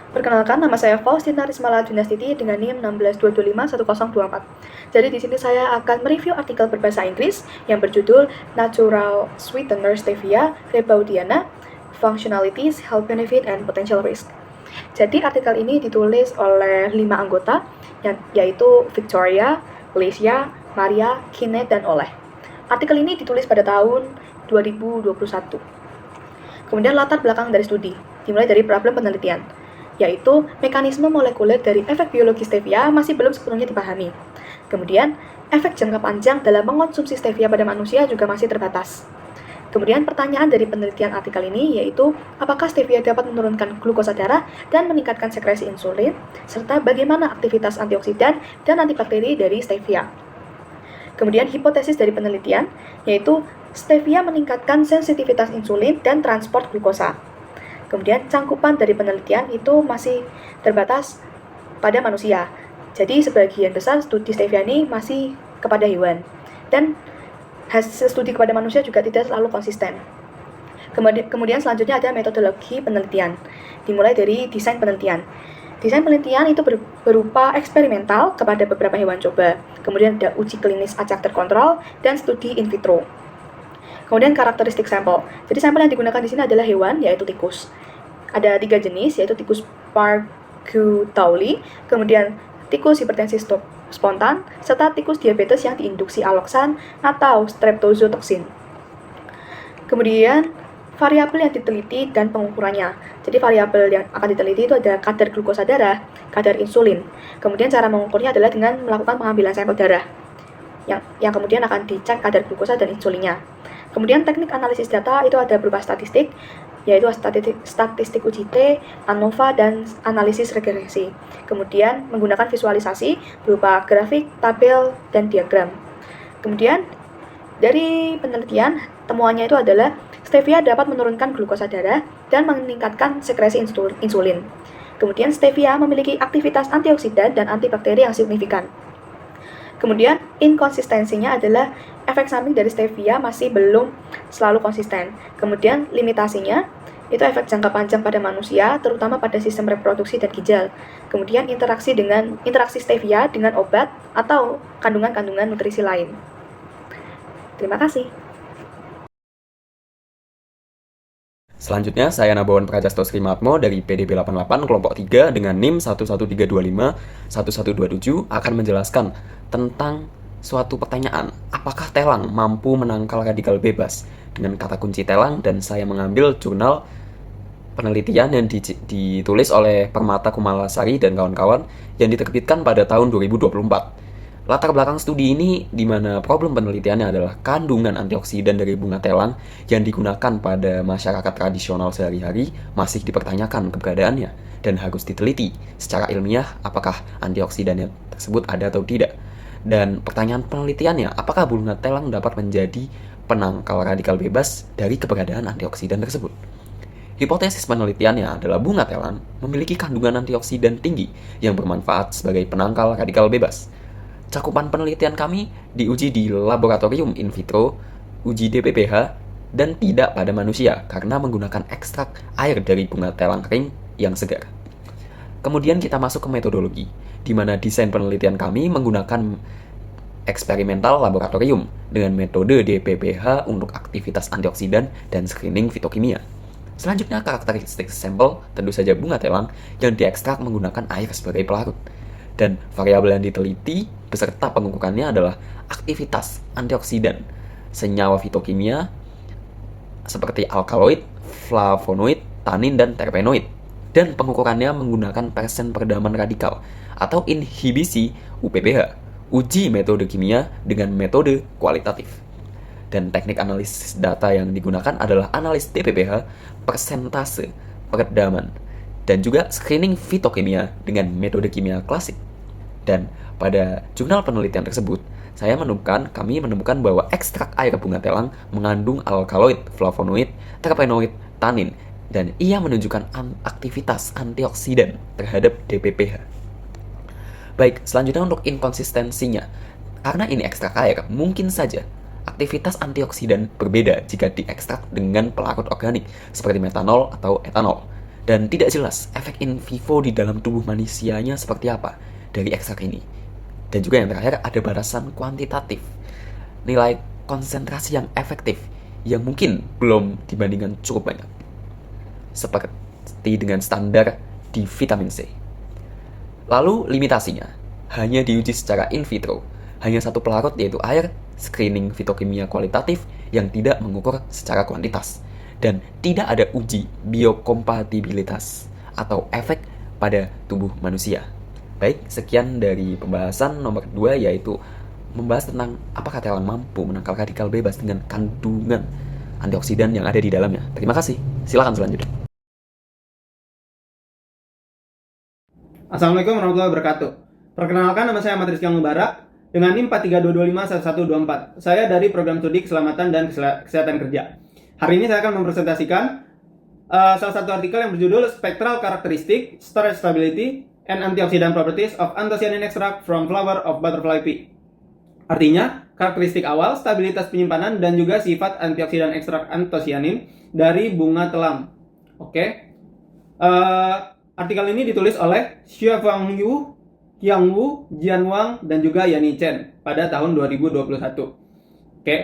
Perkenalkan, nama saya Faustina Rismala Dunastiti dengan NIM 162251024. Jadi di sini saya akan mereview artikel berbahasa Inggris yang berjudul Natural Sweetener Stevia Rebaudiana, Functionalities, Health Benefit, and Potential Risk. Jadi artikel ini ditulis oleh 5 anggota, yaitu Victoria, Alicia, Maria, Kenneth, dan Oleh. Artikel ini ditulis pada tahun 2021. Kemudian latar belakang dari studi, dimulai dari problem penelitian, yaitu mekanisme molekuler dari efek biologi stevia masih belum sepenuhnya dipahami. Kemudian, efek jangka panjang dalam mengonsumsi stevia pada manusia juga masih terbatas. Kemudian pertanyaan dari penelitian artikel ini yaitu, apakah stevia dapat menurunkan glukosa darah dan meningkatkan sekresi insulin, serta bagaimana aktivitas antioksidan dan antibakteri dari stevia. Kemudian hipotesis dari penelitian yaitu stevia meningkatkan sensitivitas insulin dan transport glukosa. Kemudian cangkupan dari penelitian itu masih terbatas pada manusia. Jadi sebagian besar studi stevia ini masih kepada hewan. Dan hasil studi kepada manusia juga tidak selalu konsisten. Kemudian selanjutnya ada metodologi penelitian. Dimulai dari desain penelitian. Desain penelitian itu berupa eksperimental kepada beberapa hewan coba. Kemudian ada uji klinis acak terkontrol dan studi in vitro. Kemudian karakteristik sampel. Jadi sampel yang digunakan di sini adalah hewan, yaitu tikus. Ada 3 jenis, yaitu tikus Parkutauli, kemudian tikus hipertensi spontan, serta tikus diabetes yang diinduksi aloksan atau streptozotoksin. Kemudian variabel yang diteliti dan pengukurannya. Jadi variabel yang akan diteliti itu ada kadar glukosa darah, kadar insulin. Kemudian cara mengukurnya adalah dengan melakukan pengambilan sampel darah, yang kemudian akan dicek kadar glukosa dan insulinnya. Kemudian teknik analisis data itu ada berupa statistik, yaitu statistik uji T, ANOVA, dan analisis regresi. Kemudian menggunakan visualisasi berupa grafik, tabel, dan diagram. Kemudian dari penelitian, temuannya itu adalah stevia dapat menurunkan glukosa darah dan meningkatkan sekresi insulin. Kemudian stevia memiliki aktivitas antioksidan dan antibakteri yang signifikan. Kemudian inkonsistensinya adalah efek samping dari stevia masih belum selalu konsisten. Kemudian limitasinya itu efek jangka panjang pada manusia, terutama pada sistem reproduksi dan ginjal. Kemudian interaksi stevia dengan obat atau kandungan-kandungan nutrisi lain. Terima kasih. Selanjutnya, saya Nabawan Prajasto Srimatmo dari PDB 88 kelompok 3 dengan NIM 113251127 akan menjelaskan tentang suatu pertanyaan, apakah telang mampu menangkal radikal bebas? Dengan kata kunci telang, dan saya mengambil jurnal penelitian yang ditulis oleh Permata Kumalasari dan kawan-kawan yang diterbitkan pada tahun 2024. Latar belakang studi ini di mana problem penelitiannya adalah kandungan antioksidan dari bunga telang yang digunakan pada masyarakat tradisional sehari-hari masih dipertanyakan keberadaannya dan harus diteliti secara ilmiah apakah antioksidannya tersebut ada atau tidak. Dan pertanyaan penelitiannya, apakah bunga telang dapat menjadi penangkal radikal bebas dari keberadaan antioksidan tersebut? Hipotesis penelitiannya adalah bunga telang memiliki kandungan antioksidan tinggi yang bermanfaat sebagai penangkal radikal bebas. Cakupan penelitian kami diuji di laboratorium in vitro, uji DPPH, dan tidak pada manusia karena menggunakan ekstrak air dari bunga telang kering yang segar. Kemudian kita masuk ke metodologi, di mana desain penelitian kami menggunakan eksperimental laboratorium dengan metode DPPH untuk aktivitas antioksidan dan screening fitokimia. Selanjutnya karakteristik sampel, tentu saja bunga telang yang diekstrak menggunakan air sebagai pelarut. Dan variabel yang diteliti beserta pengukurannya adalah aktivitas antioksidan, senyawa fitokimia seperti alkaloid, flavonoid, tanin, dan terpenoid. Dan pengukurannya menggunakan persen peredaman radikal atau inhibisi UPPH, uji metode kimia dengan metode kualitatif. Dan teknik analisis data yang digunakan adalah analis DPPH, persentase peredaman, dan juga screening fitokimia dengan metode kimia klasik. Dan pada jurnal penelitian tersebut, kami menemukan bahwa ekstrak air bunga telang mengandung alkaloid, flavonoid, terpenoid, tanin, dan ia menunjukkan aktivitas antioksidan terhadap DPPH. Baik, selanjutnya untuk inkonsistensinya. Karena ini ekstrak air, mungkin saja aktivitas antioksidan berbeda jika diekstrak dengan pelarut organik seperti metanol atau etanol. Dan tidak jelas efek in vivo di dalam tubuh manusianya seperti apa dari ekstrak ini. Dan juga yang terakhir ada batasan kuantitatif, nilai konsentrasi yang efektif yang mungkin belum dibandingkan cukup banyak, seperti dengan standar di vitamin C. Lalu limitasinya, hanya diuji secara in vitro, hanya satu pelarut yaitu air, screening fitokimia kualitatif yang tidak mengukur secara kuantitas, dan tidak ada uji biokompatibilitas atau efek pada tubuh manusia. Baik, sekian dari pembahasan nomor 2 yaitu membahas tentang apakah telang mampu menangkal radikal bebas dengan kandungan antioksidan yang ada di dalamnya. Terima kasih. Silakan selanjutnya. Assalamualaikum warahmatullahi wabarakatuh. Perkenalkan, nama saya Ahmad Rizky Mubarak dengan NIM 4322511124. Saya dari Program Studi Keselamatan dan Kesehatan Kerja. Hari ini saya akan mempresentasikan salah satu artikel yang berjudul Spectral Characteristic, Storage Stability, and Antioxidant Properties of Anthocyanin Extract from Flower of Butterfly Pea. Artinya, karakteristik awal, stabilitas penyimpanan, dan juga sifat antioksidan ekstrak anthocyanin dari bunga telang. Oke. Artikel ini ditulis oleh Xiaofang Yu, Qiang Wu, Jian Wang, dan juga Yani Chen pada tahun 2021. Oke.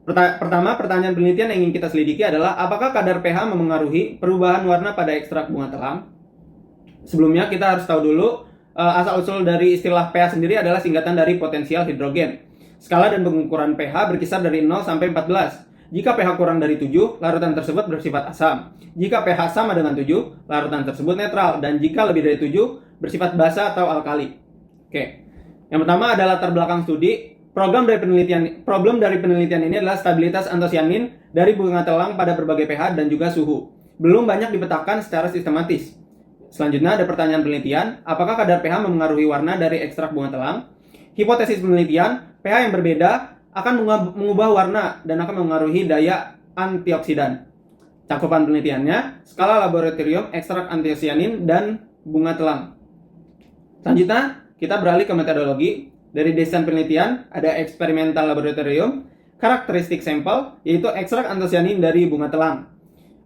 Pertama, pertanyaan penelitian yang ingin kita selidiki adalah apakah kadar pH memengaruhi perubahan warna pada ekstrak bunga telang? Sebelumnya kita harus tahu dulu asal-usul dari istilah pH sendiri adalah singkatan dari potensial hidrogen. Skala dan pengukuran pH berkisar dari 0 sampai 14. Jika pH kurang dari 7, larutan tersebut bersifat asam. Jika pH sama dengan 7, larutan tersebut netral. Dan jika lebih dari 7, bersifat basa atau alkali. Oke. Yang pertama adalah latar belakang studi. Problem dari penelitian ini adalah stabilitas anthocyanin dari bunga telang pada berbagai pH dan juga suhu. Belum banyak dipetakan secara sistematis. Selanjutnya ada pertanyaan penelitian, apakah kadar pH memengaruhi warna dari ekstrak bunga telang? Hipotesis penelitian, pH yang berbeda akan mengubah warna dan akan mengaruhi daya antioksidan. Cakupan penelitiannya, skala laboratorium, ekstrak anthocyanin, dan bunga telang. Selanjutnya, kita beralih ke metodologi. Dari desain penelitian, ada eksperimental laboratorium, karakteristik sampel, yaitu ekstrak anthocyanin dari bunga telang.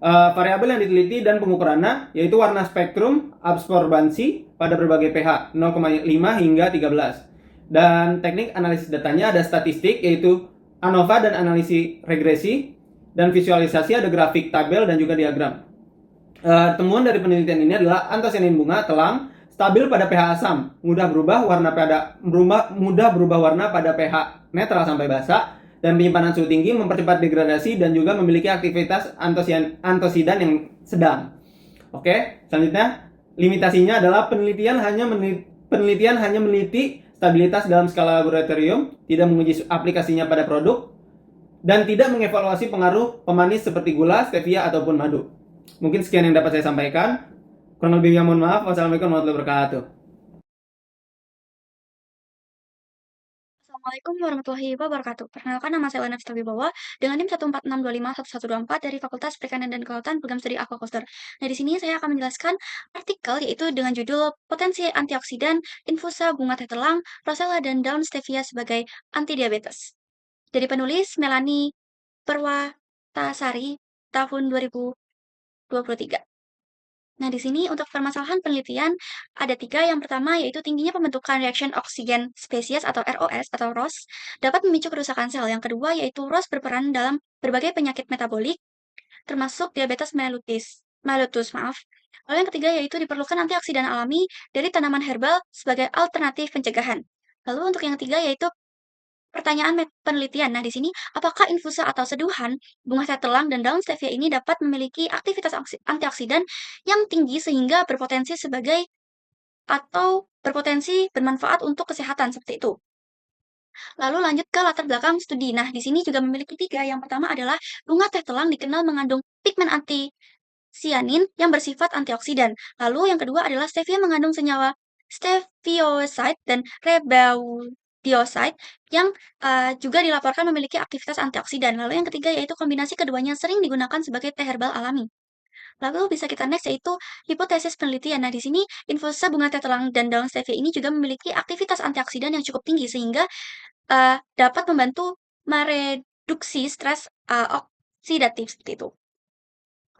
Variabel yang diteliti dan pengukurannya, yaitu warna spektrum, absorbansi pada berbagai pH, 0,5 hingga 13. Dan teknik analisis datanya ada statistik, yaitu ANOVA dan analisis regresi, dan visualisasi ada grafik, tabel, dan juga diagram. Temuan dari penelitian ini adalah anthocyanin bunga telang stabil pada pH asam, mudah berubah warna pada pH netral sampai basa, dan penyimpanan suhu tinggi mempercepat degradasi dan juga memiliki aktivitas antosidan yang sedang. Oke, selanjutnya limitasinya adalah penelitian hanya meneliti stabilitas dalam skala laboratorium, tidak menguji aplikasinya pada produk, dan tidak mengevaluasi pengaruh pemanis seperti gula, stevia, ataupun madu. Mungkin sekian yang dapat saya sampaikan. Kurang lebihnya mohon maaf. Wassalamualaikum warahmatullahi wabarakatuh. Assalamualaikum warahmatullahi wabarakatuh. Perkenalkan, nama saya Lena Wibowo dengan NIM 146251124 dari Fakultas Perikanan dan Kelautan Program Studi Aquaculture. Nah, di sini saya akan menjelaskan artikel yaitu dengan judul Potensi Antioksidan Infusa Bunga Teh Telang, Rosella dan Daun Stevia sebagai Antidiabetes. Dari penulis Melanie Perwatasari tahun 2023. Nah, di sini untuk permasalahan penelitian ada 3. Yang pertama yaitu tingginya pembentukan reaction oksigen spesies atau ROS atau ROS dapat memicu kerusakan sel. Yang kedua yaitu ROS berperan dalam berbagai penyakit metabolik termasuk diabetes mellitus. Lalu yang ketiga yaitu diperlukan antioksidan alami dari tanaman herbal sebagai alternatif pencegahan. Lalu untuk yang ketiga yaitu pertanyaan penelitian. Nah, di sini, apakah infusa atau seduhan bunga teh telang dan daun stevia ini dapat memiliki aktivitas antioksidan yang tinggi sehingga berpotensi bermanfaat untuk kesehatan seperti itu. Lalu lanjut ke latar belakang studi. Nah, di sini juga memiliki 3. Yang pertama adalah bunga teh telang dikenal mengandung pigmen anthocyanin yang bersifat antioksidan. Lalu yang kedua adalah stevia mengandung senyawa steviocyte dan rebaudioside yang juga dilaporkan memiliki aktivitas antioksidan. Lalu yang ketiga yaitu kombinasi keduanya sering digunakan sebagai teh herbal alami. Lalu bisa kita next yaitu hipotesis penelitian. Nah, di sini infusa bunga teh telang dan daun stevia ini juga memiliki aktivitas antioksidan yang cukup tinggi sehingga dapat membantu mereduksi stres oksidatif seperti itu.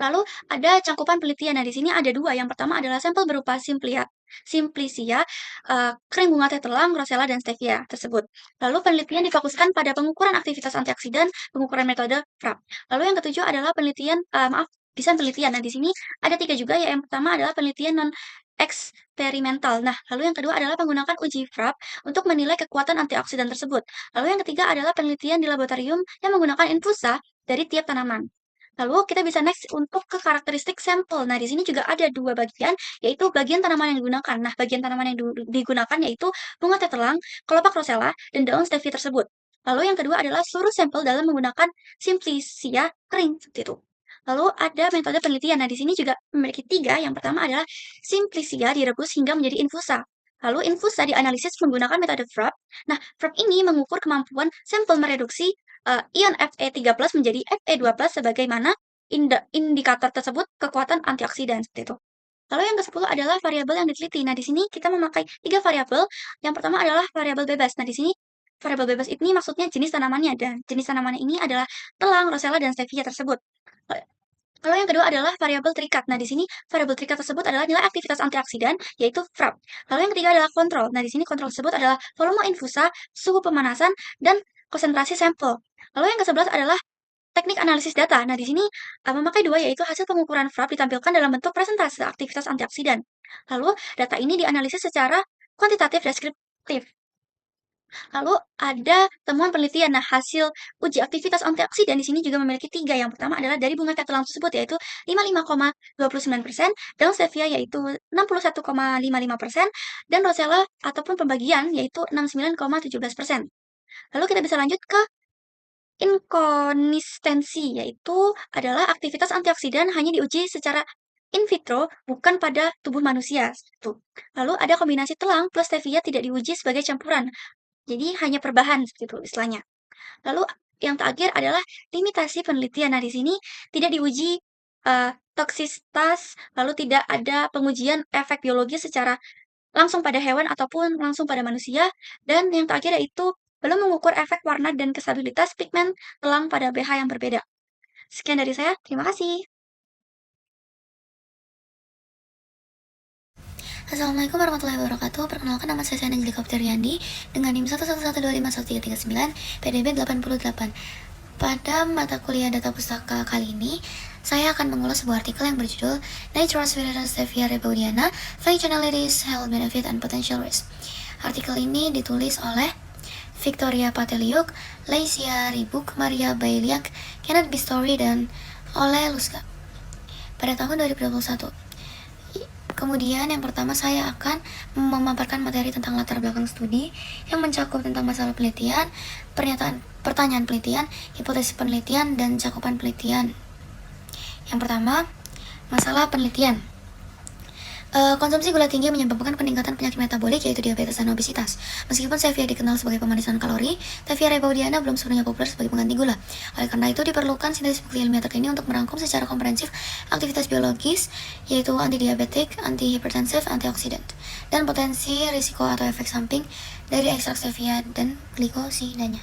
Lalu ada cangkupan penelitian. Nah, di sini ada 2. Yang pertama adalah sampel berupa Simplicia, kering bunga teh telang, rosella, dan stevia tersebut. Lalu penelitian difokuskan pada pengukuran aktivitas antioksidan, pengukuran metode FRAP. Lalu yang ketujuh adalah desain penelitian. Nah, di sini ada 3 juga ya. Yang pertama adalah penelitian non eksperimental. Nah, lalu yang kedua adalah menggunakan uji FRAP untuk menilai kekuatan antioksidan tersebut. Lalu yang ketiga adalah penelitian di laboratorium yang menggunakan infusa dari tiap tanaman. Lalu kita bisa next untuk ke karakteristik sampel. Nah, di sini juga ada 2 bagian, yaitu bagian tanaman yang digunakan. Nah, bagian tanaman yang digunakan yaitu bunga tetelang, kelopak rosella, dan daun stevia tersebut. Lalu yang kedua adalah seluruh sampel dalam menggunakan Simplicia kering, seperti itu. Lalu ada metode penelitian. Nah, di sini juga memiliki 3. Yang pertama adalah Simplicia direbus hingga menjadi infusa. Lalu infusa dianalisis menggunakan metode FRAP. Nah, FRAP ini mengukur kemampuan sampel mereduksi ion Fe3+ menjadi Fe2+ sebagaimana indikator tersebut kekuatan antioksidan, seperti itu. Lalu yang ke-10 adalah variabel yang diteliti. Nah, di sini kita memakai 3 variabel. Yang pertama adalah variabel bebas. Nah, di sini variabel bebas ini maksudnya jenis tanamannya, dan jenis tanamannya ini adalah telang, rosella, dan stevia tersebut. Lalu yang kedua adalah variabel terikat. Nah, di sini variabel terikat tersebut adalah nilai aktivitas antioksidan, yaitu FRAP. Lalu yang ketiga adalah kontrol. Nah, di sini kontrol tersebut adalah volume infusa, suhu pemanasan, dan konsentrasi sampel. Lalu yang ke-11 adalah teknik analisis data. Nah, di sini memakai 2, yaitu hasil pengukuran FRAP ditampilkan dalam bentuk presentase aktivitas antioksidan. Lalu data ini dianalisis secara kuantitatif deskriptif. Lalu ada temuan penelitian. Nah, hasil uji aktivitas antioksidan di sini juga memiliki 3. Yang pertama adalah dari bunga teh telang tersebut, yaitu 55,29%, daun stevia yaitu 61,55%, dan rosella ataupun pembagian yaitu 69,17%. Lalu kita bisa lanjut ke inkonsistensi, yaitu adalah aktivitas antioksidan hanya diuji secara in vitro, bukan pada tubuh manusia. Lalu ada kombinasi telang plus stevia tidak diuji sebagai campuran. Jadi hanya perbahan seperti itu istilahnya. Lalu yang terakhir adalah limitasi penelitian. Nah, di sini tidak diuji toksisitas, lalu tidak ada pengujian efek biologis secara langsung pada hewan ataupun langsung pada manusia, dan yang terakhir yaitu belum mengukur efek warna dan stabilitas pigmen telang pada pH yang berbeda. Sekian dari saya, terima kasih. Assalamualaikum warahmatullahi wabarakatuh. Perkenalkan, nama saya Anjeli Kopteriandi dengan NIM 111251339 PDB 88. Pada mata kuliah data pustaka kali ini, saya akan mengulas sebuah artikel yang berjudul Natural Spiritual Stevia Rebaudiana, Functionalities, Health Benefit, and Potential Risk. Artikel ini ditulis oleh Victoria Pateliuk, Leisia Ribuk, Maria Bailiak, Kenneth Bistori, dan Ole Luska pada tahun 2021. Kemudian yang pertama saya akan memaparkan materi tentang latar belakang studi yang mencakup tentang masalah penelitian, pertanyaan penelitian, hipotesis penelitian, dan cakupan penelitian. Yang pertama, masalah penelitian. Konsumsi gula tinggi menyebabkan peningkatan penyakit metabolik yaitu diabetes dan obesitas. Meskipun stevia dikenal sebagai pemanisan kalori, stevia rebaudiana belum sepenuhnya populer sebagai pengganti gula. Oleh karena itu diperlukan sintesis bukti ilmiah terkini untuk merangkum secara komprehensif aktivitas biologis yaitu antidiabetik, antihipertensif, antioksidan, dan potensi risiko atau efek samping dari ekstrak stevia dan glikosidanya.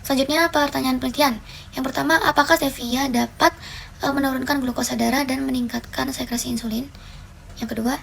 Selanjutnya, pertanyaan penelitian. Yang pertama, apakah stevia dapat menurunkan glukosa darah dan meningkatkan sekresi insulin? Yang kedua,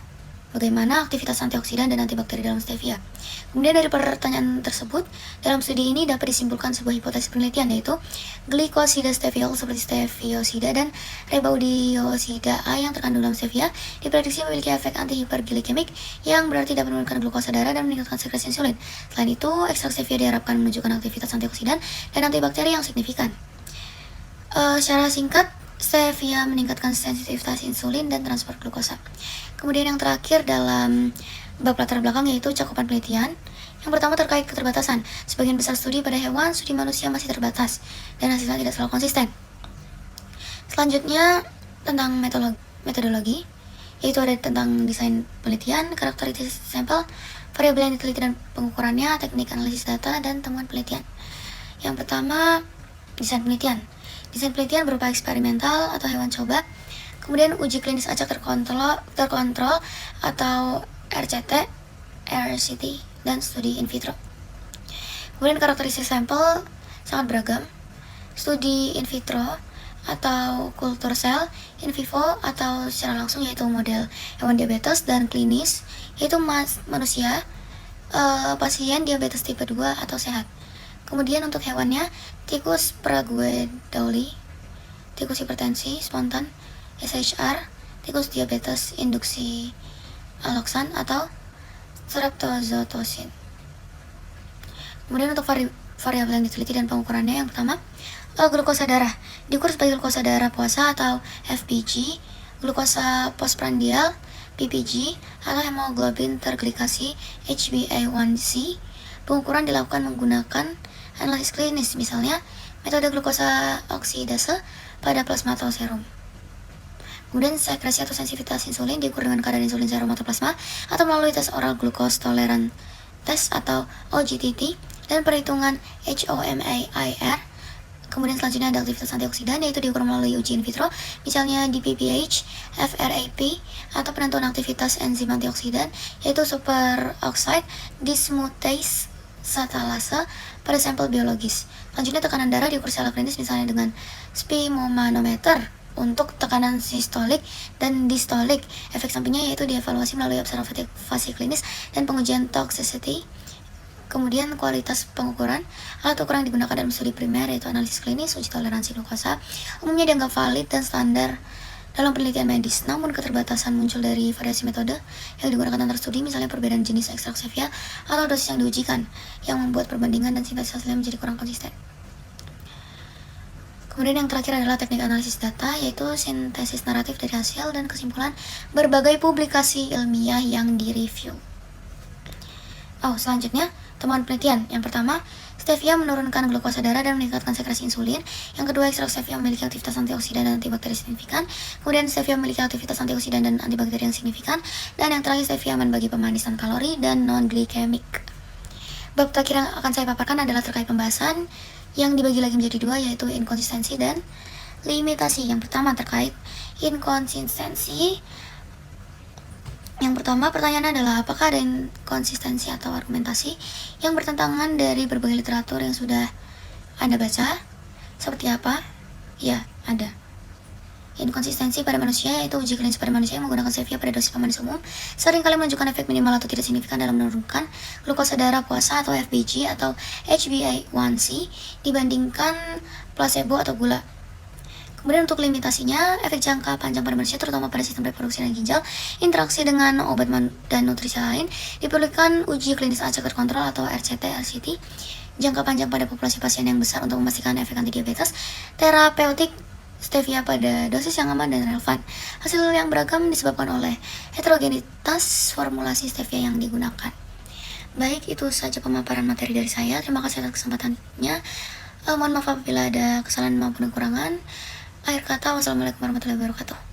bagaimana aktivitas antioksidan dan antibakteri dalam stevia? Kemudian dari pertanyaan tersebut, dalam studi ini dapat disimpulkan sebuah hipotesis penelitian yaitu glikosida steviol seperti steviosida dan rebaudiosida A yang terkandung dalam stevia diprediksi memiliki efek antihiperglikemik yang berarti dapat menurunkan glukosa darah dan meningkatkan sekresi insulin. Selain itu, ekstrak stevia diharapkan menunjukkan aktivitas antioksidan dan antibakteri yang signifikan. Secara singkat, stevia meningkatkan sensitivitas insulin dan transport glukosa. Kemudian yang terakhir dalam bab latar belakang yaitu cakupan penelitian. Yang pertama terkait keterbatasan. Sebagian besar studi pada hewan, studi manusia masih terbatas dan hasilnya tidak selalu konsisten. Selanjutnya tentang metodologi, yaitu ada tentang desain penelitian, karakteristik sampel, variabel yang diteliti dan pengukurannya, teknik analisis data, dan temuan penelitian. Yang pertama, desain penelitian. Desain penelitian berupa eksperimental atau hewan coba, kemudian uji klinis acak terkontrol atau RCT, RCT, dan studi in vitro. Kemudian karakteristik sampel sangat beragam. Studi in vitro atau kultur sel, in vivo atau secara langsung yaitu model hewan diabetes, dan klinis yaitu manusia, pasien diabetes tipe 2 atau sehat. Kemudian untuk hewannya, tikus praguedauli, tikus hipertensi spontan, SHR, tikus diabetes induksi alloxan atau streptozotocin. Kemudian untuk variabel yang diteliti dan pengukurannya, yang pertama, glukosa darah diukur sebagai glukosa darah puasa atau FPG, glukosa postprandial PPG, atau hemoglobin terglikasi HbA1c. Pengukuran dilakukan menggunakan analisis klinis, misalnya metode glukosa oksidase pada plasma atau serum. Kemudian sekresi atau sensitivitas insulin diukur dengan kadar insulin serum atau plasma atau melalui tes oral glucose tolerance test atau OGTT, dan perhitungan HOMAIR. Kemudian selanjutnya ada aktivitas antioksidan, yaitu diukur melalui uji in vitro, misalnya DPPH, FRAP, atau penentuan aktivitas enzim antioksidan, yaitu superoxide dismutase satalase pada sampel biologis. Selanjutnya tekanan darah diukur secara klinis, misalnya dengan sphygmomanometer untuk tekanan sistolik dan distolik. Efek sampingnya yaitu dievaluasi melalui observasi klinis dan pengujian toxicity. Kemudian kualitas pengukuran, alat ukur yang digunakan dalam studi primer yaitu analisis klinis, uji toleransi glukosa, umumnya dianggap valid dan standar dalam penelitian medis. Namun keterbatasan muncul dari variasi metode yang digunakan antar studi, misalnya perbedaan jenis ekstrak stevia atau dosis yang diujikan, yang membuat perbandingan dan sintesis hasilnya menjadi kurang konsisten. Kemudian yang terakhir adalah teknik analisis data, yaitu sintesis naratif dari hasil dan kesimpulan berbagai publikasi ilmiah yang direview. Selanjutnya, temuan penelitian. Yang pertama, stevia menurunkan glukosa darah dan meningkatkan sekresi insulin. Yang kedua, ekstrak stevia memiliki aktivitas antioksidan dan antibakteri signifikan. Kemudian, stevia memiliki aktivitas antioksidan dan antibakteri yang signifikan. Dan yang terakhir, stevia aman bagi pemanisan kalori dan non-glikemik. Bab terakhir yang akan saya paparkan adalah terkait pembahasan yang dibagi lagi menjadi dua, yaitu inkonsistensi dan limitasi. Yang pertama terkait inkonsistensi. Yang pertama, pertanyaannya adalah apakah ada inkonsistensi atau argumentasi yang bertentangan dari berbagai literatur yang sudah Anda baca? Seperti apa? Ya, ada. Inkonsistensi pada manusia, yaitu uji klinis pada manusia yang menggunakan stevia pada dosis pemanis umum, seringkali menunjukkan efek minimal atau tidak signifikan dalam menurunkan glukosa darah puasa atau FBG atau HbA1c dibandingkan placebo atau gula. Kemudian untuk limitasinya, efek jangka panjang pada manusia, terutama pada sistem reproduksi dan ginjal, interaksi dengan obat dan nutrisi lain, diperlukan uji klinis acak terkontrol atau RCT/RCT, jangka panjang pada populasi pasien yang besar untuk memastikan efek antidiabetes, terapeutik stevia pada dosis yang aman dan relevan. Hasil yang beragam disebabkan oleh heterogenitas formulasi stevia yang digunakan. Baik, itu saja pemaparan materi dari saya. Terima kasih atas kesempatannya. Mohon maaf apabila ada kesalahan maupun kekurangan. Akhir kata, wassalamualaikum warahmatullahi wabarakatuh.